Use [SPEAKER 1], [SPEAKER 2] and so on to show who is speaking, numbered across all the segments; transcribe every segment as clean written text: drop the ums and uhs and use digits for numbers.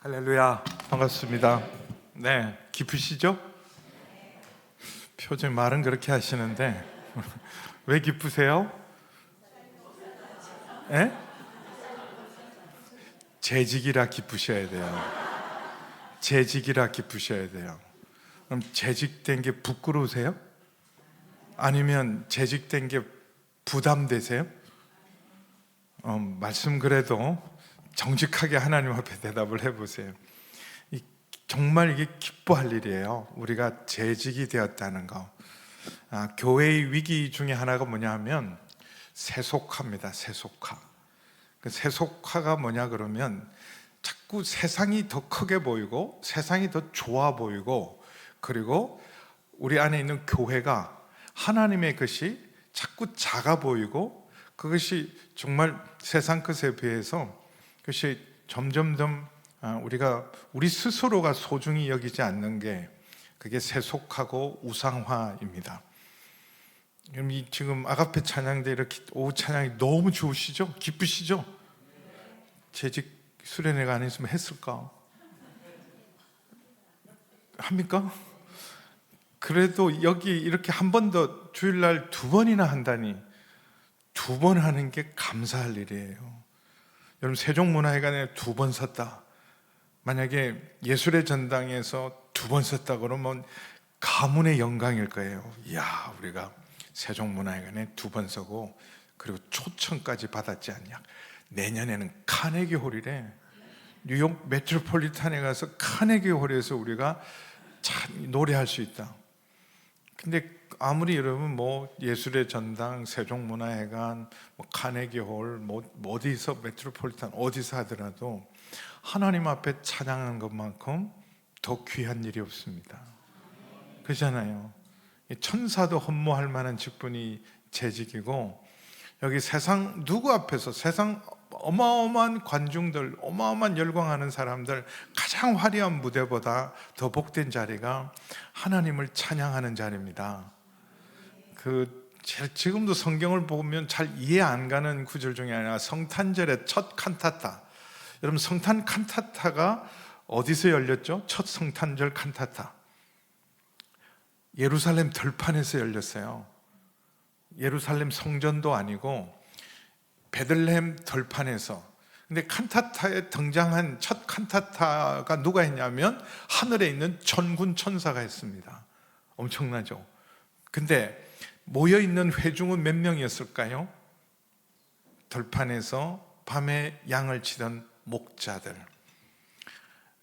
[SPEAKER 1] 할렐루야, 반갑습니다. 네, 기쁘시죠? 표정 말은 그렇게 하시는데 왜 기쁘세요? 예? 재직이라 기쁘셔야 돼요. 재직이라 기쁘셔야 돼요. 그럼 재직된 게 부끄러우세요? 아니면 재직된 게 부담되세요? 말씀 그래도 정직하게 하나님 앞에 대답을 해보세요. 정말 이게 기뻐할 일이에요. 우리가 재직이 되었다는 거. 교회의 위기 중에 하나가 뭐냐 하면 세속화입니다. 세속화. 그 세속화가 뭐냐 그러면 자꾸 세상이 더 크게 보이고 세상이 더 좋아 보이고, 그리고 우리 안에 있는 교회가 하나님의 것이 자꾸 작아 보이고, 그것이 정말 세상 것에 비해서 그것이 점점점 우리가 우리 스스로가 소중히 여기지 않는 게, 그게 세속하고 우상화입니다. 지금 아가페 찬양 때 이렇게 오후 찬양이 너무 좋으시죠? 기쁘시죠? 재직 수련회가 안 했으면 했을까? 합니까? 그래도 여기 이렇게 한 번 더 주일날 2번이나 한다니, 2번 하는 게 감사할 일이에요. 여러분, 세종문화회관에 2번 섰다, 만약에 예술의 전당에서 2번 섰다 그러면 가문의 영광일 거예요. 이야, 우리가 세종문화회관에 2번 서고 그리고 초청까지 받았지 않냐. 내년에는 카네기 홀이래. 뉴욕 메트로폴리탄에 가서 카네기 홀에서 우리가 참 노래할 수 있다. 근데 아무리 여러분 예술의 전당, 세종문화회관, 카네기 홀, 어디서 메트로폴리탄 어디서 하더라도 하나님 앞에 찬양하는 것만큼 더 귀한 일이 없습니다. 그렇잖아요. 천사도 흠모할 만한 직분이 재직이고, 여기 세상 누구 앞에서, 세상 어마어마한 관중들, 어마어마한 열광하는 사람들, 가장 화려한 무대보다 더 복된 자리가 하나님을 찬양하는 자리입니다. 지금도 성경을 보면 잘 이해 안 가는 구절 중에 하나가 성탄절의 첫 칸타타. 여러분, 성탄 칸타타가 어디서 열렸죠? 첫 성탄절 칸타타 예루살렘 들판에서 열렸어요. 예루살렘 성전도 아니고 베들레헴 들판에서. 근데 칸타타에 등장한 첫 칸타타가 누가 했냐면 하늘에 있는 천군 천사가 했습니다. 엄청나죠? 근데 모여있는 회중은 몇 명이었을까요? 들판에서 밤에 양을 치던 목자들.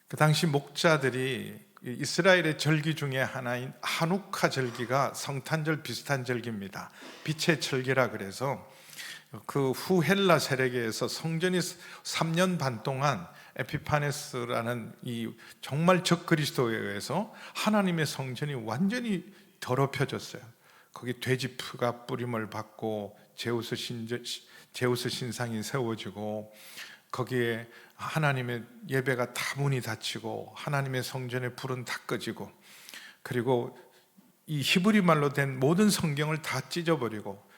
[SPEAKER 1] 그 당시 목자들이 이스라엘의 절기 중에 하나인 하누카 절기가 성탄절 비슷한 절기입니다. 빛의 절기라 그래서 그 후 헬라 세력에서 성전이 3년 반 동안 에피파네스라는 이 정말 적그리스도에 의해서 하나님의 성전이 완전히 더럽혀졌어요. 거기 돼지피가 뿌림을 받고 제우스 신상이 세워지고, 거기에 하나님의 예배가 다 문이 닫히고 하나님의 성전의 불은 다 꺼지고, 그리고 이 히브리 말로 된 모든 성경을 다 찢어버리고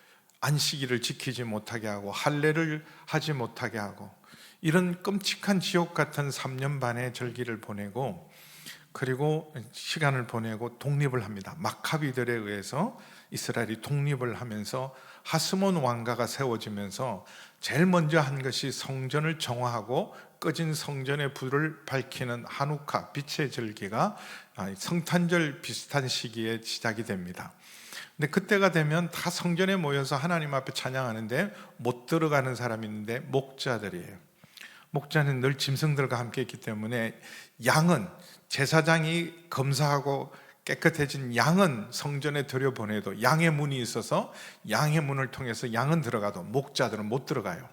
[SPEAKER 1] 안식일을 지키지 못하게 하고 할례를 하지 못하게 하고, 이런 끔찍한 지옥 같은 3년 반의 절기를 보내고, 그리고 시간을 보내고 독립을 합니다. 마카비들에 의해서 이스라엘이 독립을 하면서 하스몬 왕가가 세워지면서 제일 먼저 한 것이 성전을 정화하고 꺼진 성전의 불을 밝히는 하누카, 빛의 절기가 성탄절 비슷한 시기에 시작이 됩니다. 근데 그때가 되면 다 성전에 모여서 하나님 앞에 찬양하는데 못 들어가는 사람이 있는데 목자들이에요. 목자는 늘 짐승들과 함께 있기 때문에, 양은 제사장이 검사하고 깨끗해진 양은 성전에 들여보내도 양의 문이 있어서 양의 문을 통해서 양은 들어가도 목자들은 못 들어가요.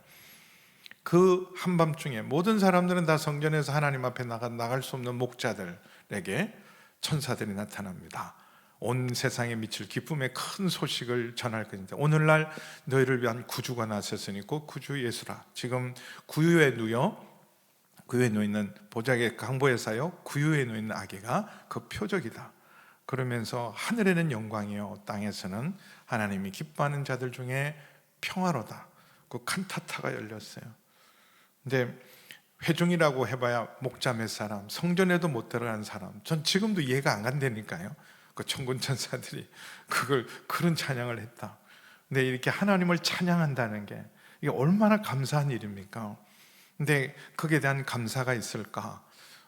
[SPEAKER 1] 그 한밤중에 모든 사람들은 다 성전에서 하나님 앞에 나갈 수 없는 목자들에게 천사들이 나타납니다. 온 세상에 미칠 기쁨의 큰 소식을 전할 것인데, 오늘날 너희를 위한 구주가 나셨으니 곧 구주 예수라. 지금 구유에 누이는 보자기의 강보에 쌓여 구유에 누이는 아기가 그 표적이다. 그러면서 하늘에는 영광이요 땅에서는 하나님이 기뻐하는 자들 중에 평화로다. 그 칸타타가 열렸어요. 근데 회중이라고 해봐야 목자 몇 사람, 성전에도 못 들어간 사람. 전 지금도 이해가 안 간다니까요. 그 천군 천사들이 그런 찬양을 했다. 근데 이렇게 하나님을 찬양한다는 게 이게 얼마나 감사한 일입니까? 근데 거기에 대한 감사가 있을까?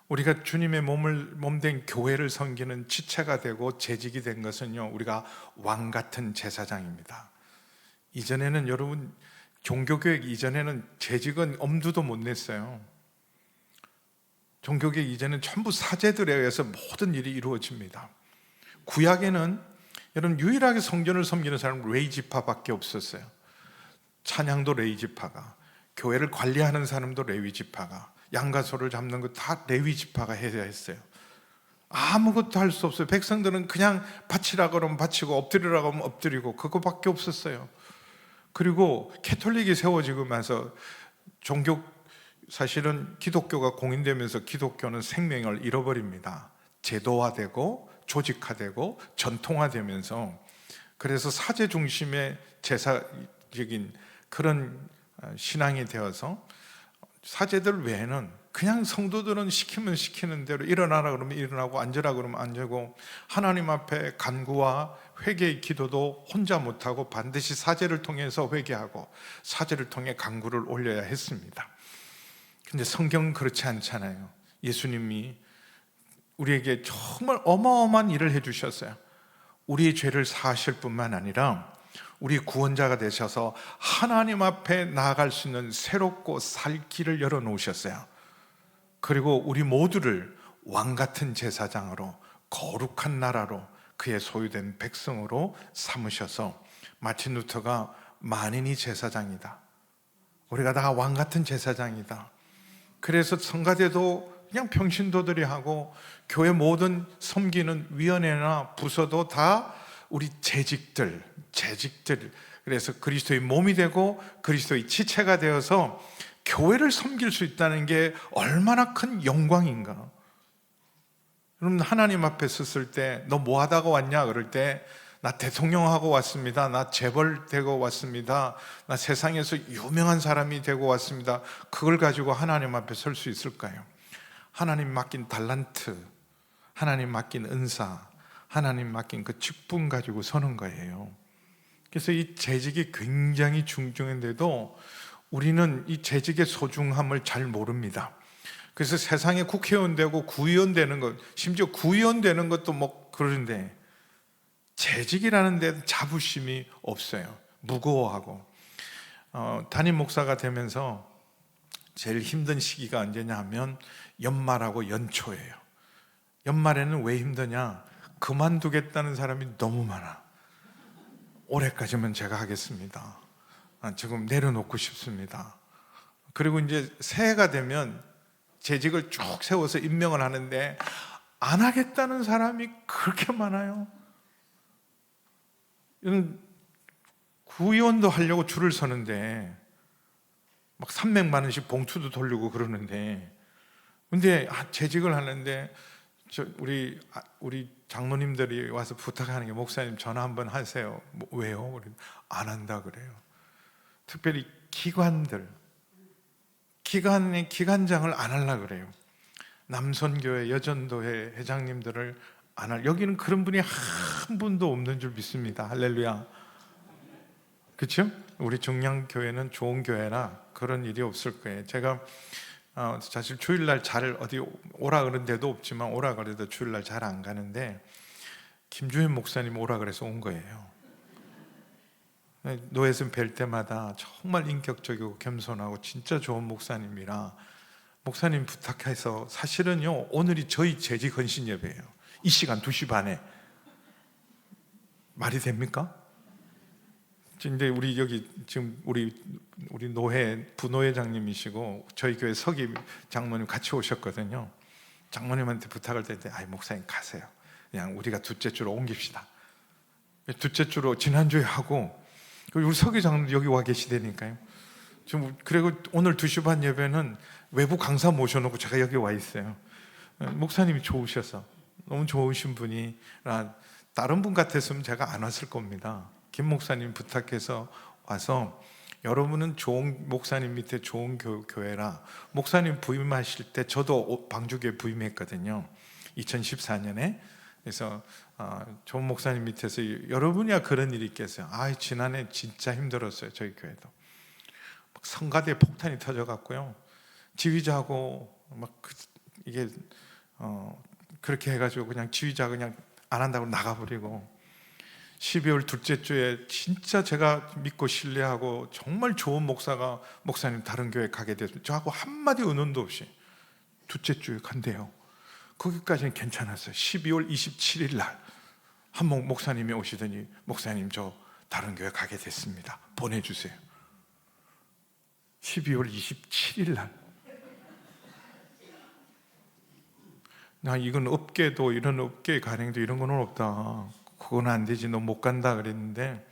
[SPEAKER 1] 우리가 주님의 몸된 교회를 섬기는 지체가 되고 재직이 된 것은요, 우리가 왕 같은 제사장입니다. 이전에는 여러분, 종교개혁 이전에는 재직은 엄두도 못 냈어요. 종교개혁 이전에는 전부 사제들에 의해서 모든 일이 이루어집니다. 구약에는 여러분, 유일하게 성전을 섬기는 사람은 레위 지파밖에 없었어요. 찬양도 레위 지파가, 교회를 관리하는 사람도 레위 지파가, 양과 소를 잡는 것 다 레위 지파가 해야 했어요. 아무것도 할 수 없어요. 백성들은 그냥 바치라고 하면 바치고 엎드리라고 하면 엎드리고 그거밖에 없었어요. 그리고 캐톨릭이 세워지고 나서 사실은 기독교가 공인되면서 기독교는 생명을 잃어버립니다. 제도화되고 조직화되고 전통화되면서, 그래서 사제 중심의 제사적인 그런 신앙이 되어서 사제들 외에는 그냥 성도들은 시키면 시키는 대로 일어나라 그러면 일어나고 앉으라 그러면 앉고, 하나님 앞에 간구와 회개의 기도도 혼자 못하고 반드시 사제를 통해서 회개하고 사제를 통해 간구를 올려야 했습니다. 근데 성경은 그렇지 않잖아요. 예수님이 우리에게 정말 어마어마한 일을 해주셨어요. 우리의 죄를 사하실 뿐만 아니라 우리 구원자가 되셔서 하나님 앞에 나아갈 수 있는 새롭고 살 길을 열어놓으셨어요. 그리고 우리 모두를 왕같은 제사장으로, 거룩한 나라로, 그의 소유된 백성으로 삼으셔서, 마틴 루터가 만인이 제사장이다, 우리가 다 왕같은 제사장이다. 그래서 성가대도 그냥 평신도들이 하고, 교회 모든 섬기는 위원회나 부서도 다 우리 재직들, 그래서 그리스도의 몸이 되고 그리스도의 지체가 되어서 교회를 섬길 수 있다는 게 얼마나 큰 영광인가. 여러분, 하나님 앞에 섰을 때 너 뭐 하다가 왔냐 그럴 때, 나 대통령하고 왔습니다, 나 재벌 되고 왔습니다, 나 세상에서 유명한 사람이 되고 왔습니다, 그걸 가지고 하나님 앞에 설 수 있을까요? 하나님 맡긴 달란트, 하나님 맡긴 은사, 하나님 맡긴 그 직분 가지고 서는 거예요. 그래서 이 재직이 굉장히 중요한데도 우리는 이 재직의 소중함을 잘 모릅니다. 그래서 세상에 국회의원 되고 구의원 되는 것, 심지어 구의원 되는 것도 뭐 그러는데, 재직이라는 데는 자부심이 없어요. 무거워하고. 담임 목사가 되면서 제일 힘든 시기가 언제냐 하면 연말하고 연초예요. 연말에는 왜 힘드냐? 그만두겠다는 사람이 너무 많아. 올해까지만 제가 하겠습니다, 지금 내려놓고 싶습니다. 그리고 이제 새해가 되면 재직을 쭉 세워서 임명을 하는데 안 하겠다는 사람이 그렇게 많아요. 구의원도 하려고 줄을 서는데 막 300만 원씩 봉투도 돌리고 그러는데, 근데 재직을 하는데 우리 장로님들이 와서 부탁하는 게, 목사님 전화 한번 하세요. 왜요? 안 한다 그래요. 특별히 기관장을 안 하려고 그래요. 남선교회, 여전도회 회장님들을 안 할, 여기는 그런 분이 한 분도 없는 줄 믿습니다. 할렐루야. 그렇죠? 우리 중량교회는 좋은 교회라 그런 일이 없을 거예요. 제가 사실 주일날 잘 어디 오라 그런 데도 없지만, 오라 그래도 주일날 잘 안 가는데 김주현 목사님 오라 그래서 온 거예요. 노예선 뵐 때마다 정말 인격적이고 겸손하고 진짜 좋은 목사님이라, 목사님 부탁해서, 사실은요 오늘이 저희 재직 헌신 예배예요. 이 시간 2시 반에. 말이 됩니까? 근데 우리 여기 지금 우리 노회 부노회장님이시고 저희 교회 서기 장모님 같이 오셨거든요. 장모님한테 부탁을 드릴 때, 아이 목사님 가세요, 그냥 우리가 둘째 주로 옮깁시다. 둘째 주로 지난주에 하고, 우리 서기 장모님 여기 와 계시다니까요. 지금 그리고 오늘 2시 반 예배는 외부 강사 모셔놓고 제가 여기 와 있어요. 목사님이 좋으셔서, 너무 좋으신 분이라 다른 분 같았으면 제가 안 왔을 겁니다. 김 목사님 부탁해서 와서 여러분은 좋은 목사님 밑에 좋은 교회라. 목사님 부임하실 때 저도 방주교회 부임했거든요, 2014년에. 그래서 좋은 목사님 밑에서 여러분이야 그런 일이 있겠어요. 지난해 진짜 힘들었어요. 저희 교회도 막 성가대 폭탄이 터져갖고요, 지휘자하고 막 이게 그렇게 해가지고 그냥 지휘자 그냥 안 한다고 나가버리고, 12월 둘째 주에 진짜 제가 믿고 신뢰하고 정말 좋은 목사가 목사님 다른 교회 가게 됐어요. 저하고 한마디 의논도 없이 둘째 주에 간대요. 거기까지는 괜찮았어요. 12월 27일 날 한 목사님이 오시더니, 목사님 저 다른 교회 가게 됐습니다, 보내주세요. 12월 27일 날. 나 이건 업계도, 이런 업계 간행도 이런 거는 없다, 그건 안 되지, 너 못 간다 그랬는데,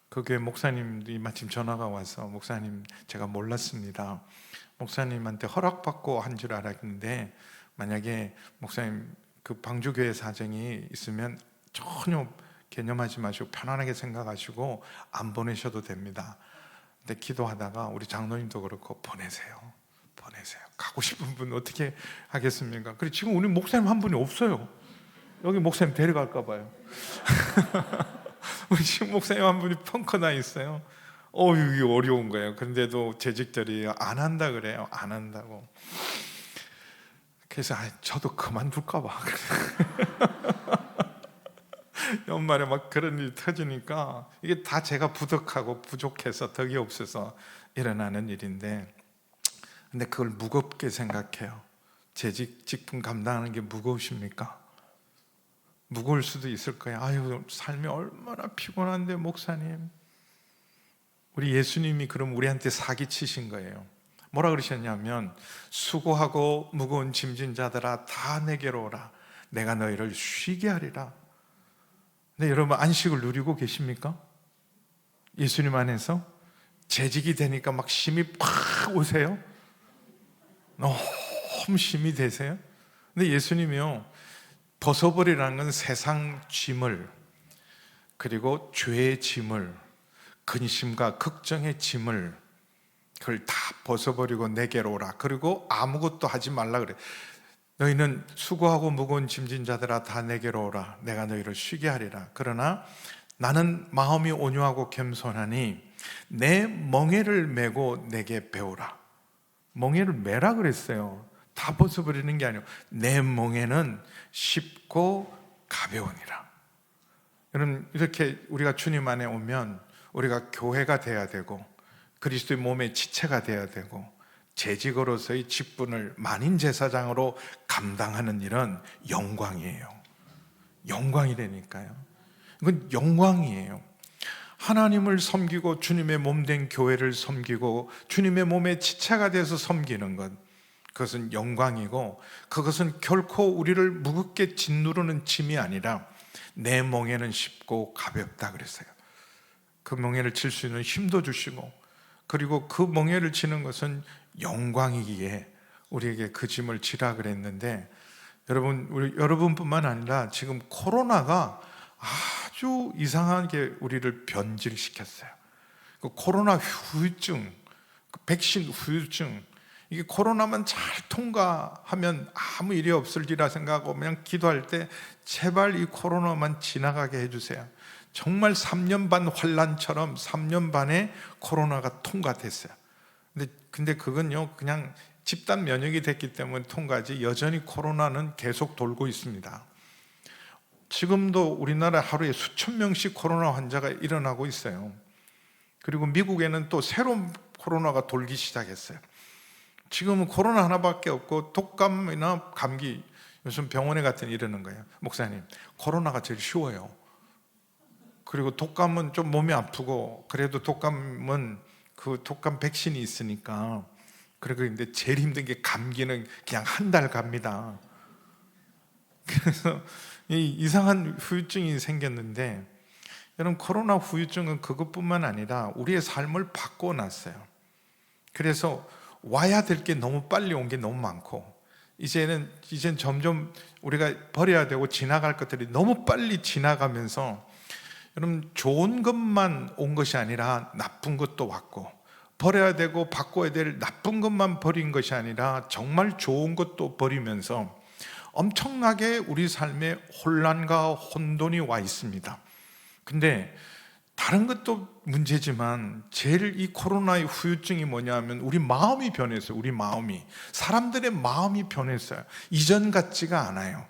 [SPEAKER 1] 그 교회 목사님이 마침 전화가 와서, 목사님 제가 몰랐습니다, 목사님한테 허락받고 한 줄 알았는데 만약에 목사님 그 방주교회 사정이 있으면 전혀 개념하지 마시고 편안하게 생각하시고 안 보내셔도 됩니다. 근데 기도하다가 우리 장로님도 그렇고, 보내세요. 가고 싶은 분 어떻게 하겠습니까? 그리고 지금 우리 목사님 한 분이 없어요. 여기 목사님 데려갈까 봐요. 우리 지금 목사님 한 분이 펑크 나 있어요. 이게 어려운 거예요. 그런데도 재직들이 안 한다 그래요. 안 한다고. 그래서 저도 그만둘까 봐. 연말에 막 그런 일이 터지니까, 이게 다 제가 부족하고 부족해서, 덕이 없어서 일어나는 일인데, 근데 그걸 무겁게 생각해요. 직분 감당하는 게 무거우십니까? 무거울 수도 있을 거예요. 삶이 얼마나 피곤한데 목사님. 우리 예수님이 그럼 우리한테 사기치신 거예요. 뭐라 그러셨냐면, 수고하고 무거운 짐진 자들아 다 내게로 오라, 내가 너희를 쉬게 하리라. 근데 여러분, 안식을 누리고 계십니까? 예수님 안에서 재직이 되니까 막 힘이 팍 오세요? 너무 힘이 되세요? 근데 예수님이요, 벗어버리라는 건 세상 짐을, 그리고 죄의 짐을, 근심과 걱정의 짐을, 그걸 다 벗어버리고 내게로 오라. 그리고 아무것도 하지 말라 그래. 너희는 수고하고 무거운 짐진 자들아 다 내게로 오라, 내가 너희를 쉬게 하리라. 그러나 나는 마음이 온유하고 겸손하니 내 멍에를 메고 내게 배우라. 멍에를 메라 그랬어요. 다 벗어버리는 게 아니고, 내 멍에는 쉽고 가벼우니라. 여러분, 이렇게 우리가 주님 안에 오면 우리가 교회가 돼야 되고, 그리스도의 몸의 지체가 돼야 되고, 재직으로서의 직분을 만인 제사장으로 감당하는 일은 영광이에요. 영광이라니까요. 이건 영광이에요. 하나님을 섬기고 주님의 몸된 교회를 섬기고 주님의 몸의 지체가 돼서 섬기는 것, 그것은 영광이고, 그것은 결코 우리를 무겁게 짓누르는 짐이 아니라 내 멍에는 쉽고 가볍다 그랬어요. 그 멍에를 칠 수 있는 힘도 주시고, 그리고 그 멍에를 치는 것은 영광이기에 우리에게 그 짐을 지라 그랬는데, 여러분뿐만 아니라 지금 코로나가 아주 이상하게 우리를 변질시켰어요. 그 코로나 후유증, 그 백신 후유증, 이게 코로나만 잘 통과하면 아무 일이 없을리라 생각하고 그냥 기도할 때, 제발 이 코로나만 지나가게 해주세요. 정말 3년 반 환란처럼 3년 반에 코로나가 통과됐어요. 근데 그건요, 그냥 집단 면역이 됐기 때문에 통과지, 여전히 코로나는 계속 돌고 있습니다. 지금도 우리나라 하루에 수천 명씩 코로나 환자가 일어나고 있어요. 그리고 미국에는 또 새로운 코로나가 돌기 시작했어요. 지금은 코로나 하나밖에 없고, 독감이나 감기, 요즘 병원에 갔더니 이러는 거예요. 목사님, 코로나가 제일 쉬워요. 그리고 독감은 좀 몸이 아프고, 그래도 독감은 그 독감 백신이 있으니까. 그리고 근데 제일 힘든 게 감기는 그냥 한 달 갑니다. 그래서 이 이상한 후유증이 생겼는데, 여러분, 코로나 후유증은 그것뿐만 아니라 우리의 삶을 바꿔놨어요. 그래서 와야 될 게 너무 빨리 온 게 너무 많고, 이제는 점점 우리가 버려야 되고 지나갈 것들이 너무 빨리 지나가면서, 여러분, 좋은 것만 온 것이 아니라 나쁜 것도 왔고, 버려야 되고 바꿔야 될 나쁜 것만 버린 것이 아니라 정말 좋은 것도 버리면서 엄청나게 우리 삶에 혼란과 혼돈이 와 있습니다. 근데 다른 것도 문제지만 제일 이 코로나의 후유증이 뭐냐면 우리 마음이 변했어요. 우리 마음이, 사람들의 마음이 변했어요. 이전 같지가 않아요.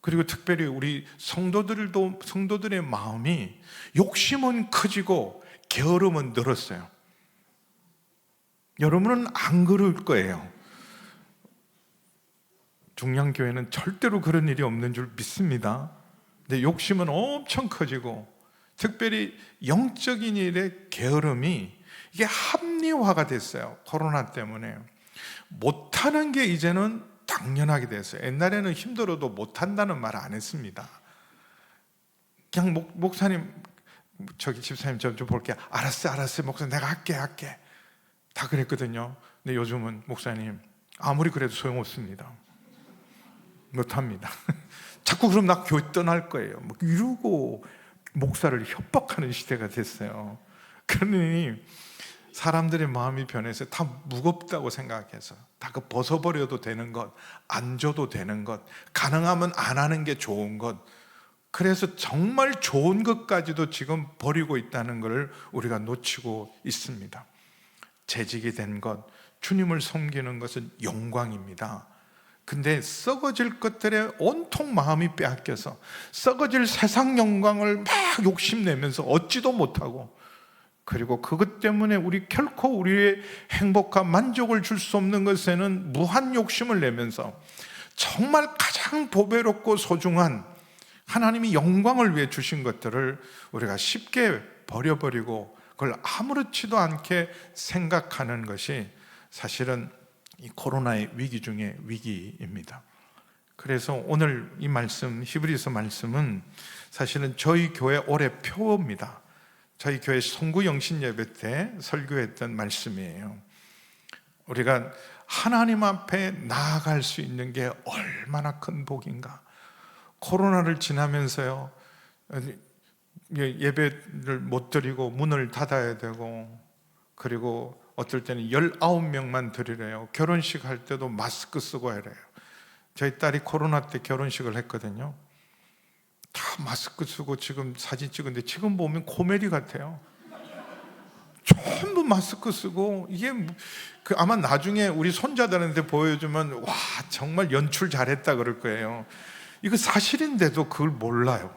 [SPEAKER 1] 그리고 특별히 우리 성도들의 마음이, 욕심은 커지고 게으름은 늘었어요. 여러분은 안 그럴 거예요. 중량교회는 절대로 그런 일이 없는 줄 믿습니다. 근데 욕심은 엄청 커지고, 특별히 영적인 일의 게으름이 이게 합리화가 됐어요. 코로나 때문에 못하는 게 이제는 당연하게 됐어요. 옛날에는 힘들어도 못한다는 말 안 했습니다. 그냥 목사님, 저기 집사님 좀 볼게요. 알았어요 목사님, 내가 할게 다 그랬거든요. 근데 요즘은 목사님 아무리 그래도 소용없습니다. 못합니다. 자꾸 그럼 나 교회 떠날 거예요 이러고 목사를 협박하는 시대가 됐어요. 그러니 사람들의 마음이 변해서 다 무겁다고 생각해서 다 그 벗어버려도 되는 것, 안 줘도 되는 것, 가능하면 안 하는 게 좋은 것, 그래서 정말 좋은 것까지도 지금 버리고 있다는 것을 우리가 놓치고 있습니다. 재직이 된 것, 주님을 섬기는 것은 영광입니다. 근데 썩어질 것들에 온통 마음이 빼앗겨서 썩어질 세상 영광을 막 욕심내면서 얻지도 못하고, 그리고 그것 때문에 우리 결코 우리의 행복과 만족을 줄 수 없는 것에는 무한 욕심을 내면서 정말 가장 보배롭고 소중한 하나님이 영광을 위해 주신 것들을 우리가 쉽게 버려버리고 그걸 아무렇지도 않게 생각하는 것이 사실은 이 코로나의 위기 중에 위기입니다. 그래서 오늘 이 말씀, 히브리서 말씀은 사실은 저희 교회 올해 표입니다. 저희 교회 송구 영신 예배 때 설교했던 말씀이에요. 우리가 하나님 앞에 나아갈 수 있는 게 얼마나 큰 복인가. 코로나를 지나면서요, 예배를 못 드리고 문을 닫아야 되고, 그리고 어떨 때는 19명만 드리래요. 결혼식 할 때도 마스크 쓰고 해래요. 저희 딸이 코로나 때 결혼식을 했거든요. 다 마스크 쓰고 지금 사진 찍은데 지금 보면 코미디 같아요. 전부 마스크 쓰고, 이게 아마 나중에 우리 손자들한테 보여주면 와, 정말 연출 잘했다 그럴 거예요. 이거 사실인데도 그걸 몰라요.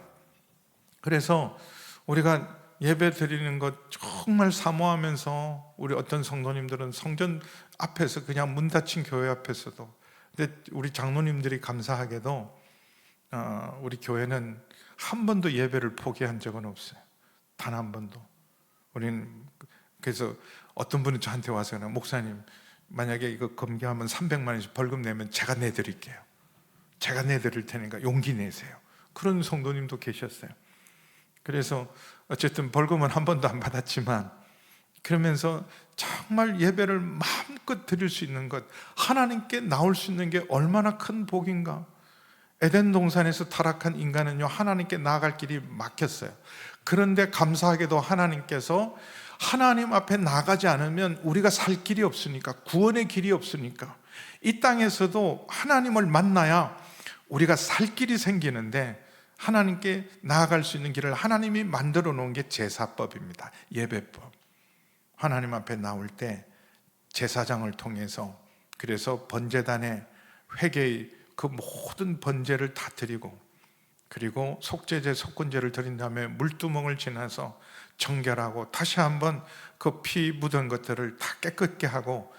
[SPEAKER 1] 그래서 우리가 예배 드리는 것 정말 사모하면서, 우리 어떤 성도님들은 성전 앞에서 그냥 문 닫힌 교회 앞에서도, 근데 우리 장로님들이 감사하게도 우리 교회는 한 번도 예배를 포기한 적은 없어요. 단 한 번도. 우리는 그래서 어떤 분은 저한테 와서 목사님, 만약에 이거 검기하면 300만 원씩 벌금 내면 제가 내드릴게요. 제가 내드릴 테니까 용기 내세요. 그런 성도님도 계셨어요. 그래서 어쨌든 벌금은 한 번도 안 받았지만, 그러면서 정말 예배를 마음껏 드릴 수 있는 것, 하나님께 나올 수 있는 게 얼마나 큰 복인가. 에덴 동산에서 타락한 인간은요, 하나님께 나아갈 길이 막혔어요. 그런데 감사하게도 하나님께서 하나님 앞에 나가지 않으면 우리가 살 길이 없으니까, 구원의 길이 없으니까 이 땅에서도 하나님을 만나야 우리가 살 길이 생기는데, 하나님께 나아갈 수 있는 길을 하나님이 만들어 놓은 게 제사법입니다. 예배법. 하나님 앞에 나올 때 제사장을 통해서, 그래서 번제단에 회개의 그 모든 번제를 다 드리고, 그리고 속죄제, 속건제를 드린 다음에 물두멍을 지나서 정결하고, 다시 한번 그 피 묻은 것들을 다 깨끗게 하고,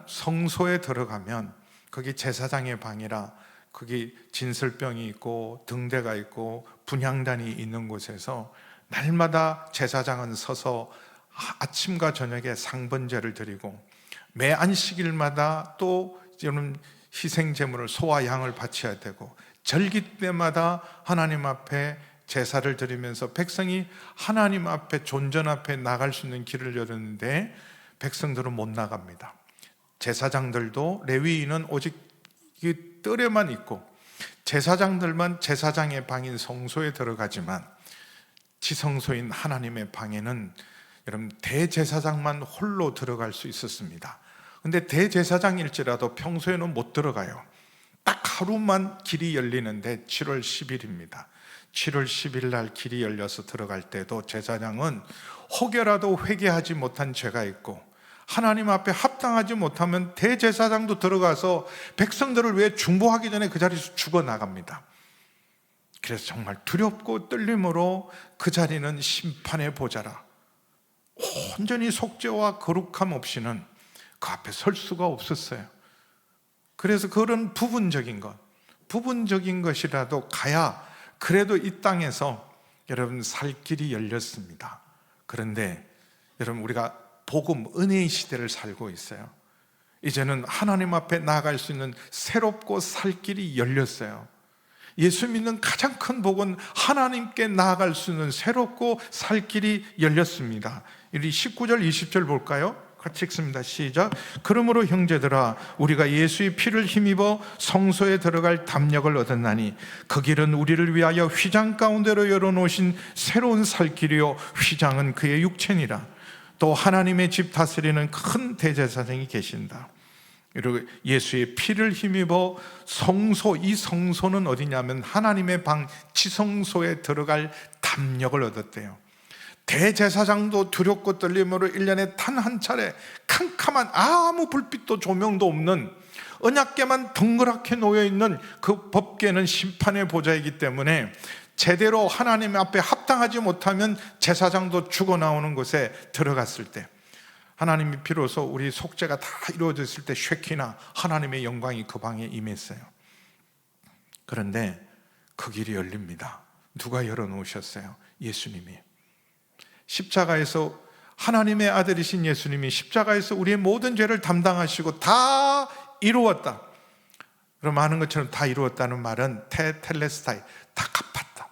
[SPEAKER 1] 성소에 들어가면 거기 제사장의 방이라, 거기 진설병이 있고 등대가 있고 분향단이 있는 곳에서 날마다 제사장은 서서 아침과 저녁에 상번제를 드리고, 매 안식일마다 또 희생제물을, 소와 양을 바쳐야 되고, 절기 때마다 하나님 앞에 제사를 드리면서 백성이 하나님 앞에, 존전 앞에 나갈 수 있는 길을 열었는데 백성들은 못 나갑니다. 제사장들도, 레위인은 오직 이 뜰에만 있고 제사장들만 제사장의 방인 성소에 들어가지만, 지성소인 하나님의 방에는 여러분, 대제사장만 홀로 들어갈 수 있었습니다. 근데 대제사장일지라도 평소에는 못 들어가요. 딱 하루만 길이 열리는데 7월 10일입니다. 7월 10일 날 길이 열려서 들어갈 때도 제사장은 혹여라도 회개하지 못한 죄가 있고 하나님 앞에 합당하지 못하면 대제사장도 들어가서 백성들을 위해 중보하기 전에 그 자리에서 죽어나갑니다. 그래서 정말 두렵고 떨림으로 그 자리는 심판의 보좌라. 온전히 속죄와 거룩함 없이는 그 앞에 설 수가 없었어요. 그래서 그런 부분적인 것이라도 가야 그래도 이 땅에서 여러분 살 길이 열렸습니다. 그런데 여러분, 우리가 복음, 은혜의 시대를 살고 있어요. 이제는 하나님 앞에 나아갈 수 있는 새롭고 살 길이 열렸어요. 예수 믿는 가장 큰 복은 하나님께 나아갈 수 있는 새롭고 살 길이 열렸습니다. 우리 19절 20절 볼까요? 같이 읽습니다. 시작. 그러므로 형제들아, 우리가 예수의 피를 힘입어 성소에 들어갈 담력을 얻었나니 그 길은 우리를 위하여 휘장 가운데로 열어놓으신 새로운 살 길이요 휘장은 그의 육체니라. 또 하나님의 집 다스리는 큰 대제사장이 계신다. 그리고 예수의 피를 힘입어 성소, 이 성소는 어디냐면 하나님의 방 지성소에 들어갈 담력을 얻었대요. 대제사장도 두렵고 떨림으로 1년에 단 한 차례 캄캄한 아무 불빛도 조명도 없는 언약궤만 덩그랗게 놓여있는 그 법궤는 심판의 보좌이기 때문에 제대로 하나님 앞에 합당하지 못하면 제사장도 죽어나오는 곳에 들어갔을 때 하나님이 비로소 우리 속죄가 다 이루어졌을 때 쉐키나 하나님의 영광이 그 방에 임했어요. 그런데 그 길이 열립니다. 누가 열어놓으셨어요? 예수님이. 십자가에서 하나님의 아들이신 예수님이 십자가에서 우리의 모든 죄를 담당하시고 다 이루었다. 그럼 아는 것처럼 다 이루었다는 말은 테텔레스타이, 다 갚았다.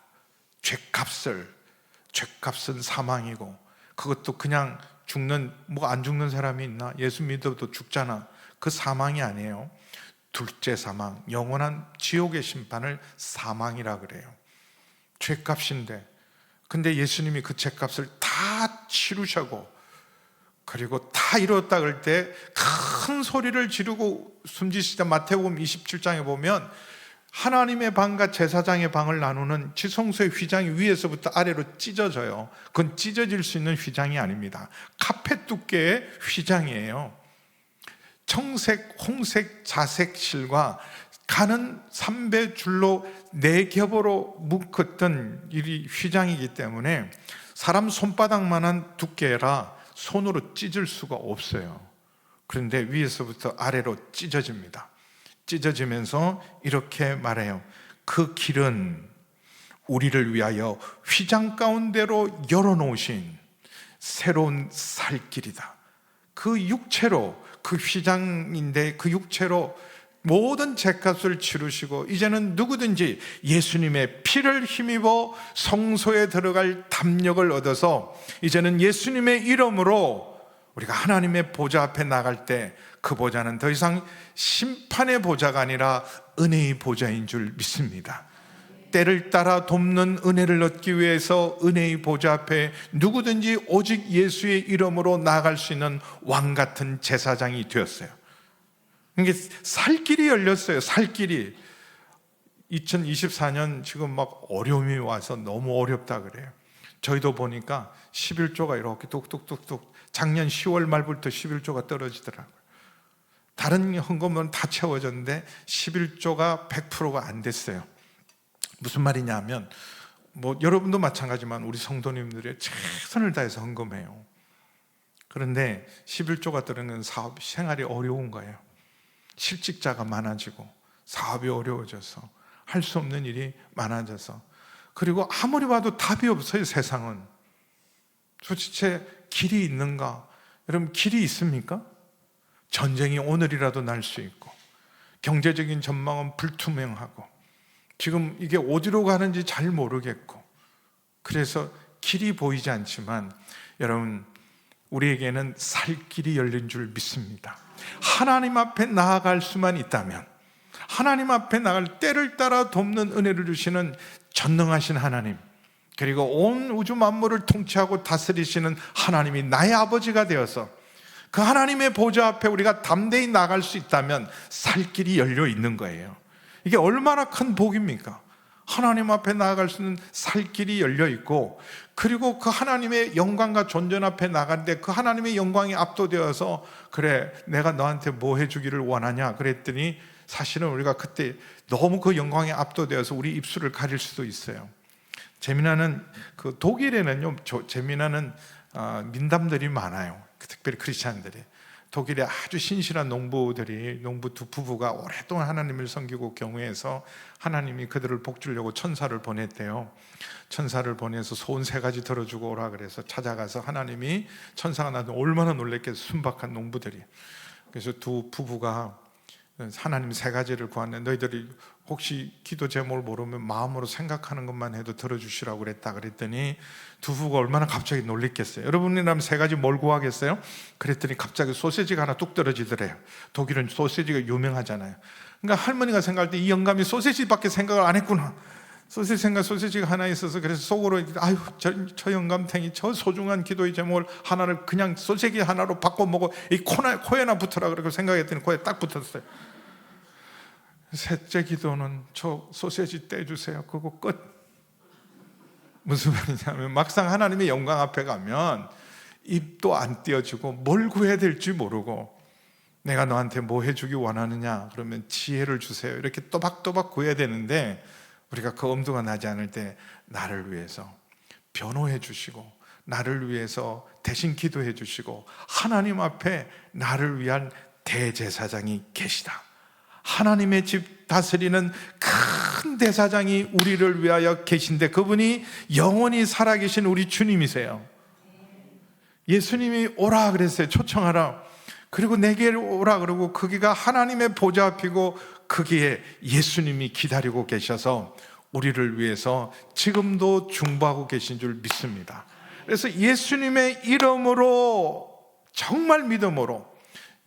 [SPEAKER 1] 죄값은 사망이고, 그것도 그냥 죽는, 뭐 안 죽는 사람이 있나? 예수 믿어도 죽잖아. 그 사망이 아니에요. 둘째 사망, 영원한 지옥의 심판을 사망이라 그래요. 죄값인데, 근데 예수님이 그 죄값을 다 치르셔고, 그리고 다 이뤘다 그럴 때 큰 소리를 지르고 숨지시다. 마태복음 27장에 보면 하나님의 방과 제사장의 방을 나누는 지성소의 휘장이 위에서부터 아래로 찢어져요. 그건 찢어질 수 있는 휘장이 아닙니다. 카펫 두께의 휘장이에요. 청색, 홍색, 자색 실과 가는 3배 줄로 4겹으로 묶었던 이 휘장이기 때문에 사람 손바닥만한 두께라 손으로 찢을 수가 없어요. 그런데 위에서부터 아래로 찢어집니다. 찢어지면서 이렇게 말해요. 그 길은 우리를 위하여 휘장 가운데로 열어놓으신 새로운 살 길이다. 그 육체로, 그 휘장인데 그 육체로 모든 죄값을 치르시고 이제는 누구든지 예수님의 피를 힘입어 성소에 들어갈 담력을 얻어서 이제는 예수님의 이름으로 우리가 하나님의 보좌 앞에 나갈 때 그 보좌는 더 이상 심판의 보좌가 아니라 은혜의 보좌인 줄 믿습니다. 때를 따라 돕는 은혜를 얻기 위해서 은혜의 보좌 앞에 누구든지 오직 예수의 이름으로 나아갈 수 있는 왕 같은 제사장이 되었어요. 이게 살 길이 열렸어요. 살 길이. 2024년 지금 막 어려움이 와서 너무 어렵다 그래요. 저희도 보니까 11조가 이렇게 뚝뚝뚝뚝 작년 10월 말부터 11조가 떨어지더라고요. 다른 헌금은 다 채워졌는데 11조가 100%가 안 됐어요. 무슨 말이냐 하면 뭐 여러분도 마찬가지지만 우리 성도님들이 최선을 다해서 헌금해요. 그런데 11조가 떨어지는 사업 생활이 어려운 거예요. 실직자가 많아지고 사업이 어려워져서 할 수 없는 일이 많아져서, 그리고 아무리 봐도 답이 없어요. 세상은 도대체 길이 있는가? 여러분, 길이 있습니까? 전쟁이 오늘이라도 날 수 있고 경제적인 전망은 불투명하고 지금 이게 어디로 가는지 잘 모르겠고, 그래서 길이 보이지 않지만 여러분, 우리에게는 살 길이 열린 줄 믿습니다. 하나님 앞에 나아갈 수만 있다면, 하나님 앞에 나아갈 때를 따라 돕는 은혜를 주시는 전능하신 하나님, 그리고 온 우주 만물을 통치하고 다스리시는 하나님이 나의 아버지가 되어서 그 하나님의 보좌 앞에 우리가 담대히 나갈 수 있다면 살 길이 열려 있는 거예요. 이게 얼마나 큰 복입니까? 하나님 앞에 나아갈 수 있는 살 길이 열려 있고, 그리고 그 하나님의 영광과 존전 앞에 나가는데 그 하나님의 영광이 압도되어서, 그래 내가 너한테 뭐 해주기를 원하냐 그랬더니 사실은 우리가 그때 너무 그 영광에 압도되어서 우리 입술을 가릴 수도 있어요. 재미나는 그 독일에는요, 재미나는 민담들이 많아요. 특별히 크리스찬들이. 독일에 아주 신실한 농부 두 부부가 오랫동안 하나님을 섬기고 경외해서 하나님이 그들을 복주려고 천사를 보냈대요. 천사를 보내서 소원 3가지 들어주고 오라 그래서 찾아가서 하나님이, 천사가 나도 얼마나 놀랬겠어, 순박한 농부들이. 그래서 두 부부가 하나님 3가지를 구하는데, 너희들이 혹시 기도 제목을 모르면 마음으로 생각하는 것만 해도 들어주시라고 그랬다 그랬더니 두 부부가 얼마나 갑자기 놀랬겠어요. 여러분이라면 3가지 뭘 구하겠어요? 그랬더니 갑자기 소시지가 하나 뚝 떨어지더래요. 독일은 소시지가 유명하잖아요. 그러니까 할머니가 생각할 때 이 영감이 소시지밖에 생각을 안 했구나. 소시지가 하나 있어서, 그래서 속으로 아유 저 영감탱이 저 소중한 기도의 제목을 하나를 그냥 소시지 하나로 바꿔 먹어 이 코에나 붙어라 그러고 생각했더니 코에 딱 붙었어요. 셋째 기도는 저 소시지 떼주세요. 그거 끝. 무슨 말이냐면 막상 하나님의 영광 앞에 가면 입도 안 띄어지고 뭘 구해야 될지 모르고, 내가 너한테 뭐 해주기 원하느냐 그러면 지혜를 주세요 이렇게 또박또박 구해야 되는데, 우리가 그 엄두가 나지 않을 때 나를 위해서 변호해 주시고 나를 위해서 대신 기도해 주시고 하나님 앞에 나를 위한 대제사장이 계시다. 하나님의 집 다스리는 큰 대사장이 우리를 위하여 계신데, 그분이 영원히 살아계신 우리 주님이세요. 예수님이 오라 그랬어요. 초청하라. 그리고 내게 오라 그러고 거기가 하나님의 보좌 앞이고 거기에 예수님이 기다리고 계셔서 우리를 위해서 지금도 중보하고 계신 줄 믿습니다. 그래서 예수님의 이름으로, 정말 믿음으로,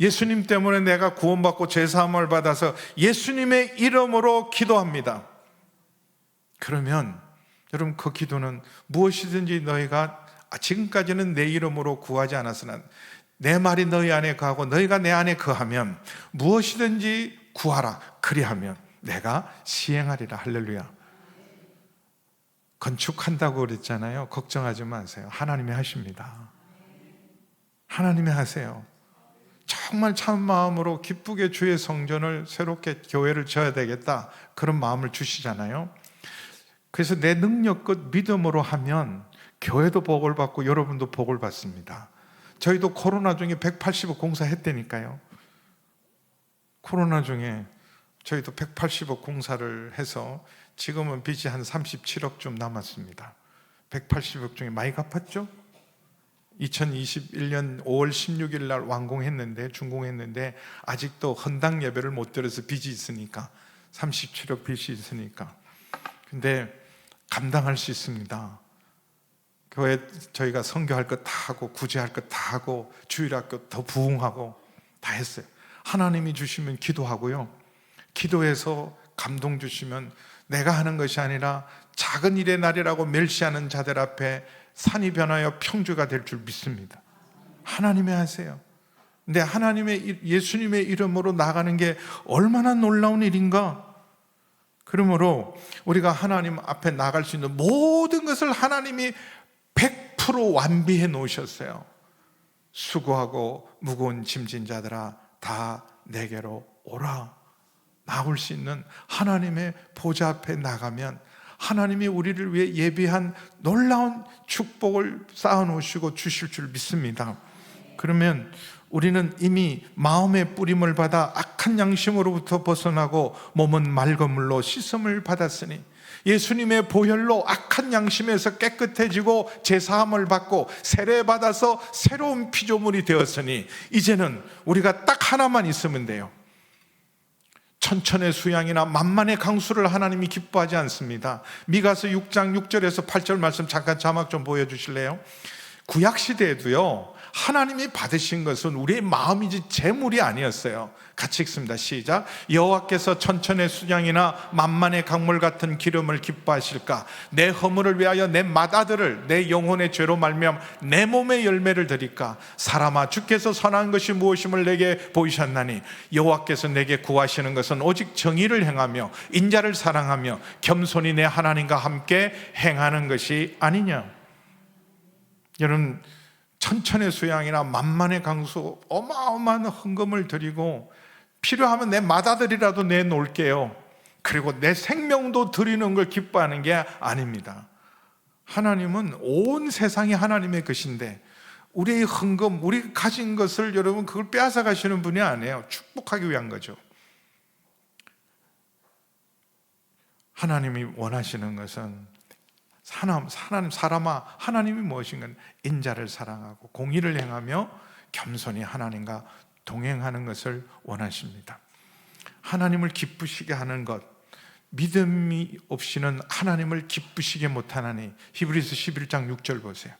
[SPEAKER 1] 예수님 때문에 내가 구원받고 죄사함을 받아서 예수님의 이름으로 기도합니다. 그러면 여러분, 그 기도는 무엇이든지 너희가 지금까지는 내 이름으로 구하지 않았으나 내 말이 너희 안에 거하고 너희가 내 안에 거하면 무엇이든지 구하라. 그리하면 내가 시행하리라. 할렐루야. 건축한다고 그랬잖아요. 걱정하지 마세요. 하나님이 하십니다. 하나님이 하세요. 정말 참 마음으로 기쁘게 주의 성전을 새롭게 교회를 지어야 되겠다, 그런 마음을 주시잖아요. 그래서 내 능력 끝 믿음으로 하면 교회도 복을 받고 여러분도 복을 받습니다. 저희도 코로나 중에 180억 공사했다니까요. 코로나 중에 저희도 180억 공사를 해서 지금은 빚이 한 37억 좀 남았습니다. 180억 중에 많이 갚았죠? 2021년 5월 16일 날 완공했는데, 준공했는데 아직도 헌당 예배를 못 드려서 빚이 있으니까, 37억 빚이 있으니까. 근데 감당할 수 있습니다. 교회 저희가 선교할 것 다 하고 구제할 것 다 하고 주일학교 더 부흥하고 다 했어요. 하나님이 주시면 기도하고요, 기도해서 감동 주시면 내가 하는 것이 아니라 작은 일의 날이라고 멸시하는 자들 앞에 산이 변하여 평주가 될 줄 믿습니다. 하나님이 하세요. 근데 하나님의, 예수님의 이름으로 나가는 게 얼마나 놀라운 일인가. 그러므로 우리가 하나님 앞에 나갈 수 있는 모든 것을 하나님이 100% 완비해 놓으셨어요. 수고하고 무거운 짐진 자들아 다 내게로 오라. 나올 수 있는 하나님의 보좌 앞에 나가면 하나님이 우리를 위해 예비한 놀라운 축복을 쌓아놓으시고 주실 줄 믿습니다. 그러면 우리는 이미 마음의 뿌림을 받아 악한 양심으로부터 벗어나고 몸은 맑은 물로 씻음을 받았으니, 예수님의 보혈로 악한 양심에서 깨끗해지고 제사함을 받고 세례받아서 새로운 피조물이 되었으니 이제는 우리가 딱 하나만 있으면 돼요. 천천의 수양이나 만만의 강수를 하나님이 기뻐하지 않습니다. 미가서 6장 6절에서 8절 말씀 잠깐 자막 좀 보여주실래요? 구약시대에도요 하나님이 받으신 것은 우리의 마음이지 재물이 아니었어요. 같이 읽습니다. 시작. 여호와께서 천천의 수량이나 만만의 강물 같은 기름을 기뻐하실까? 내 허물을 위하여 내 맏아들을 내 영혼의 죄로 말미암아 내 몸의 열매를 드릴까? 사람아, 주께서 선한 것이 무엇임을 내게 보이셨나니 여호와께서 내게 구하시는 것은 오직 정의를 행하며 인자를 사랑하며 겸손히 내 하나님과 함께 행하는 것이 아니냐. 여러분, 천천의 수양이나 만만의 강수, 어마어마한 헌금을 드리고 필요하면 내 맏아들이라도 내놓을게요, 그리고 내 생명도 드리는 걸 기뻐하는 게 아닙니다. 하나님은 온 세상이 하나님의 것인데 우리의 헌금, 우리 가진 것을 여러분 그걸 빼앗아 가시는 분이 아니에요. 축복하기 위한 거죠. 하나님이 원하시는 것은 사람아, 하나님이 무엇인가? 인자를 사랑하고 공의를 행하며 겸손히 하나님과 동행하는 것을 원하십니다. 하나님을 기쁘시게 하는 것, 믿음이 없이는 하나님을 기쁘시게 못하나니. 히브리서 11장 6절 보세요.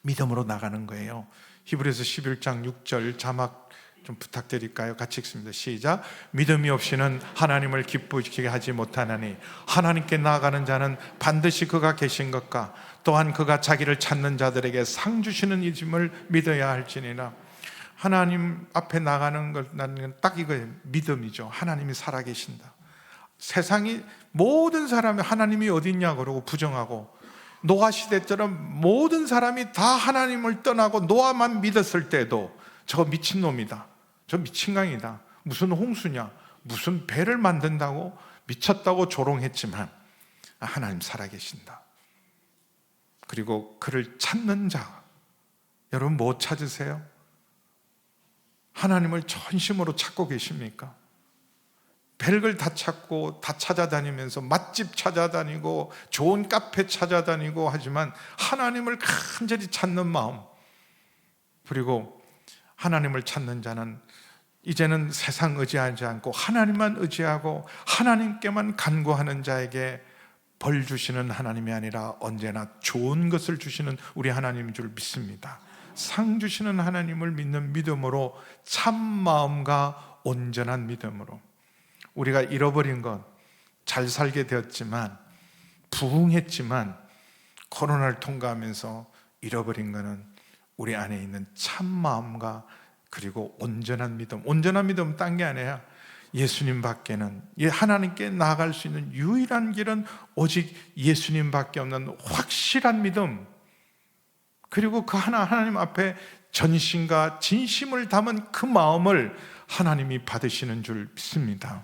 [SPEAKER 1] 믿음으로 나가는 거예요. 히브리서 11장 6절 자막 좀 부탁드릴까요? 같이 읽습니다. 시작. 믿음이 없이는 하나님을 기쁘시게 하지 못하나니 하나님께 나아가는 자는 반드시 그가 계신 것과 또한 그가 자기를 찾는 자들에게 상 주시는 이심을 믿어야 할지니라. 하나님 앞에 나가는 건 딱 이거예요. 믿음이죠. 하나님이 살아계신다. 세상이 모든 사람이 하나님이 어디 있냐 그러고 부정하고, 노아 시대처럼 모든 사람이 다 하나님을 떠나고 노아만 믿었을 때도 저거 미친놈이다, 저 미친강이다, 무슨 홍수냐, 무슨 배를 만든다고 미쳤다고 조롱했지만 하나님 살아계신다. 그리고 그를 찾는 자, 여러분 뭐 찾으세요? 하나님을 전심으로 찾고 계십니까? 별걸 다 찾고 다 찾아다니면서 맛집 찾아다니고 좋은 카페 찾아다니고 하지만 하나님을 간절히 찾는 마음, 그리고 하나님을 찾는 자는 이제는 세상 의지하지 않고 하나님만 의지하고 하나님께만 간구하는 자에게 벌 주시는 하나님이 아니라 언제나 좋은 것을 주시는 우리 하나님인 줄 믿습니다. 상 주시는 하나님을 믿는 믿음으로, 참 마음과 온전한 믿음으로. 우리가 잃어버린 것, 잘 살게 되었지만, 부흥했지만 코로나를 통과하면서 잃어버린 것은 우리 안에 있는 참 마음과 그리고 온전한 믿음. 온전한 믿음은 딴 게 아니라 예수님밖에는, 하나님께 나아갈 수 있는 유일한 길은 오직 예수님밖에 없는 확실한 믿음, 그리고 그 하나님 앞에 전심과 진심을 담은 그 마음을 하나님이 받으시는 줄 믿습니다.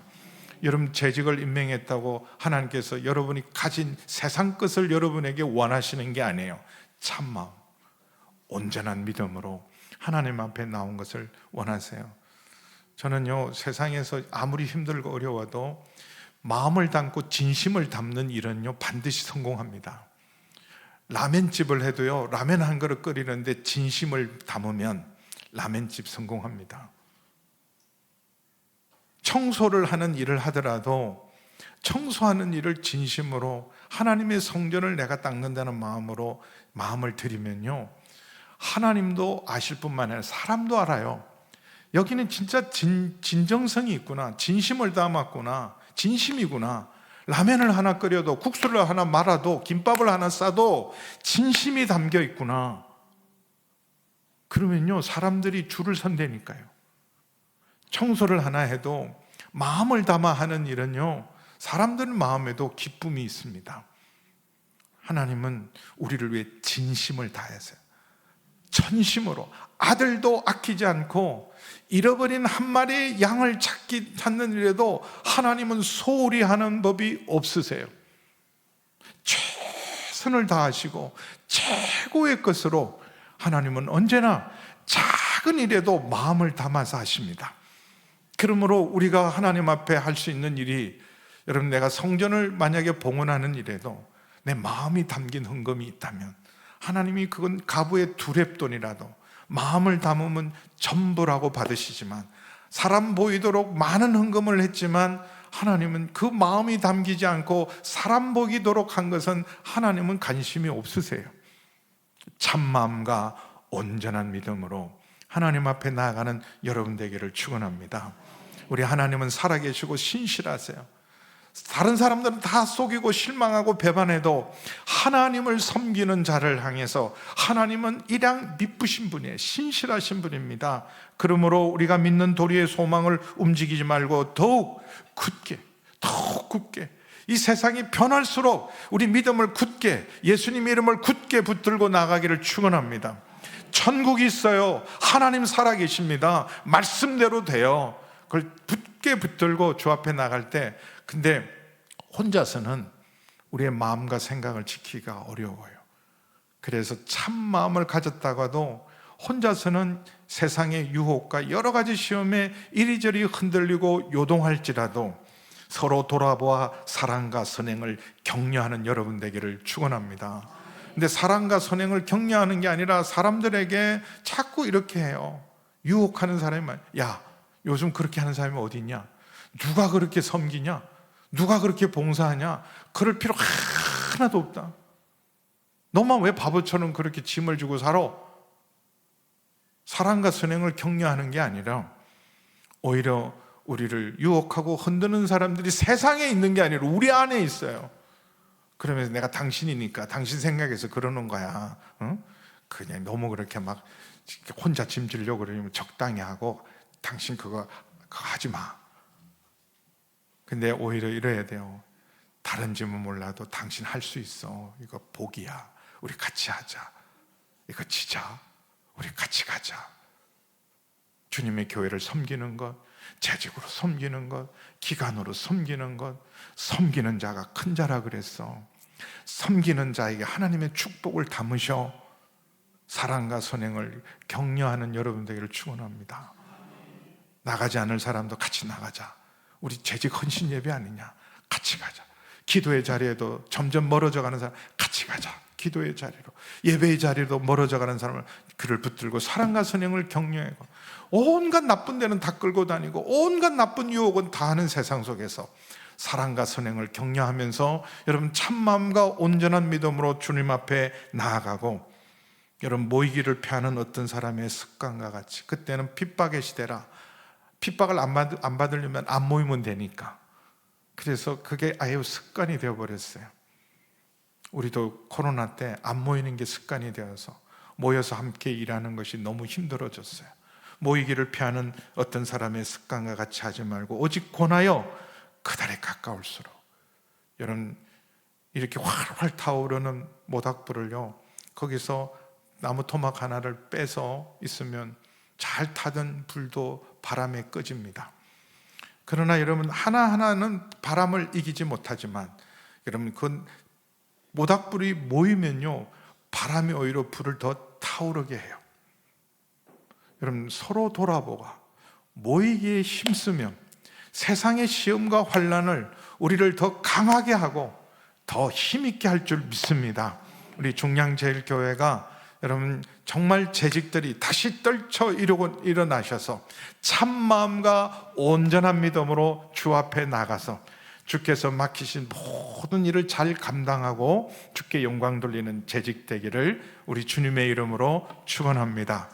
[SPEAKER 1] 여러분, 재직을 임명했다고 하나님께서 여러분이 가진 세상 것을 여러분에게 원하시는 게 아니에요. 참마음, 온전한 믿음으로 하나님 앞에 나온 것을 원하세요. 저는요, 세상에서 아무리 힘들고 어려워도 마음을 담고 진심을 담는 일은요 반드시 성공합니다. 라멘집을 해도요, 라멘 한 그릇 끓이는데 진심을 담으면 라멘집 성공합니다. 청소를 하는 일을 하더라도 청소하는 일을 진심으로 하나님의 성전을 내가 닦는다는 마음으로 마음을 들이면요, 하나님도 아실 뿐만 아니라 사람도 알아요. 여기는 진짜 진정성이 있구나, 진심을 담았구나, 진심이구나. 라면을 하나 끓여도, 국수를 하나 말아도, 김밥을 하나 싸도 진심이 담겨 있구나. 그러면요, 사람들이 줄을 선대니까요. 청소를 하나 해도 마음을 담아 하는 일은요, 사람들 마음에도 기쁨이 있습니다. 하나님은 우리를 위해 진심을 다해서 전심으로, 아들도 아끼지 않고 잃어버린 한 마리의 양을 찾는 일에도 하나님은 소홀히 하는 법이 없으세요. 최선을 다하시고 최고의 것으로 하나님은 언제나 작은 일에도 마음을 담아서 하십니다. 그러므로 우리가 하나님 앞에 할 수 있는 일이, 여러분, 내가 성전을 만약에 봉헌하는 일에도 내 마음이 담긴 헌금이 있다면 하나님이 그건 가부의 두렙돈이라도 마음을 담으면 전부라고 받으시지만, 사람 보이도록 많은 헌금을 했지만 하나님은 그 마음이 담기지 않고 사람 보이도록 한 것은 하나님은 관심이 없으세요. 참마음과 온전한 믿음으로 하나님 앞에 나아가는 여러분 되기를 축원합니다. 우리 하나님은 살아계시고 신실하세요. 다른 사람들은 다 속이고 실망하고 배반해도 하나님을 섬기는 자를 향해서 하나님은 일양 미쁘신 분이에요. 신실하신 분입니다. 그러므로 우리가 믿는 도리의 소망을 움직이지 말고 더욱 굳게 이 세상이 변할수록 우리 믿음을 굳게, 예수님 이름을 굳게 붙들고 나가기를 축원합니다. 천국이 있어요. 하나님 살아계십니다. 말씀대로 돼요. 그걸 굳게 붙들고 주 앞에 나갈 때, 근데 혼자서는 우리의 마음과 생각을 지키기가 어려워요. 그래서 참 마음을 가졌다가도 혼자서는 세상의 유혹과 여러 가지 시험에 이리저리 흔들리고 요동할지라도 서로 돌아보아 사랑과 선행을 격려하는 여러분 되기를 축원합니다. 근데 사랑과 선행을 격려하는 게 아니라 사람들에게 자꾸 이렇게 해요. 유혹하는 사람이 많아요. 야, 요즘 그렇게 하는 사람이 어디 있냐? 누가 그렇게 섬기냐? 누가 그렇게 봉사하냐? 그럴 필요 하나도 없다. 너만 왜 바보처럼 그렇게 짐을 주고 살아? 사랑과 선행을 격려하는 게 아니라 오히려 우리를 유혹하고 흔드는 사람들이 세상에 있는 게 아니라 우리 안에 있어요. 그러면서 내가 당신이니까 당신 생각해서 그러는 거야. 응? 그냥 너무 그렇게 막 혼자 짐 지려고 그러면 적당히 하고 당신 그거 하지 마. 근데 오히려 이래야 돼요. 다른 짐은 몰라도 당신 할 수 있어. 이거 복이야. 우리 같이 하자. 이거 지자. 우리 같이 가자. 주님의 교회를 섬기는 것, 재직으로 섬기는 것, 기간으로 섬기는 것, 섬기는 자가 큰 자라 그랬어. 섬기는 자에게 하나님의 축복을 담으셔. 사랑과 선행을 격려하는 여러분 되기를 축원합니다. 나가지 않을 사람도 같이 나가자. 우리 재직 헌신 예배 아니냐? 같이 가자. 기도의 자리에도 점점 멀어져 가는 사람 같이 가자. 기도의 자리로, 예배의 자리로 멀어져 가는 사람을 그를 붙들고 사랑과 선행을 격려하고, 온갖 나쁜 데는 다 끌고 다니고 온갖 나쁜 유혹은 다 하는 세상 속에서 사랑과 선행을 격려하면서 여러분 참마음과 온전한 믿음으로 주님 앞에 나아가고, 여러분 모이기를 피하는 어떤 사람의 습관과 같이, 그때는 핍박의 시대라. 핍박을 안 받으려면 안 모이면 되니까. 그래서 그게 아예 습관이 되어버렸어요. 우리도 코로나 때 안 모이는 게 습관이 되어서 모여서 함께 일하는 것이 너무 힘들어졌어요. 모이기를 피하는 어떤 사람의 습관과 같이 하지 말고 오직 권하여 그달에 가까울수록, 여러분 이렇게 활활 타오르는 모닥불을요, 거기서 나무 토막 하나를 빼서 있으면 잘 타던 불도 바람에 꺼집니다. 그러나 여러분 하나하나는 바람을 이기지 못하지만, 여러분 그 모닥불이 모이면요 바람이 오히려 불을 더 타오르게 해요. 여러분 서로 돌아보고 모이기에 힘쓰면 세상의 시험과 환난을 우리를 더 강하게 하고 더 힘있게 할 줄 믿습니다. 우리 중량제일교회가 여러분 정말 재직들이 다시 떨쳐 일어나셔서 참마음과 온전한 믿음으로 주 앞에 나가서 주께서 맡기신 모든 일을 잘 감당하고 주께 영광 돌리는 재직 되기를 우리 주님의 이름으로 축원합니다.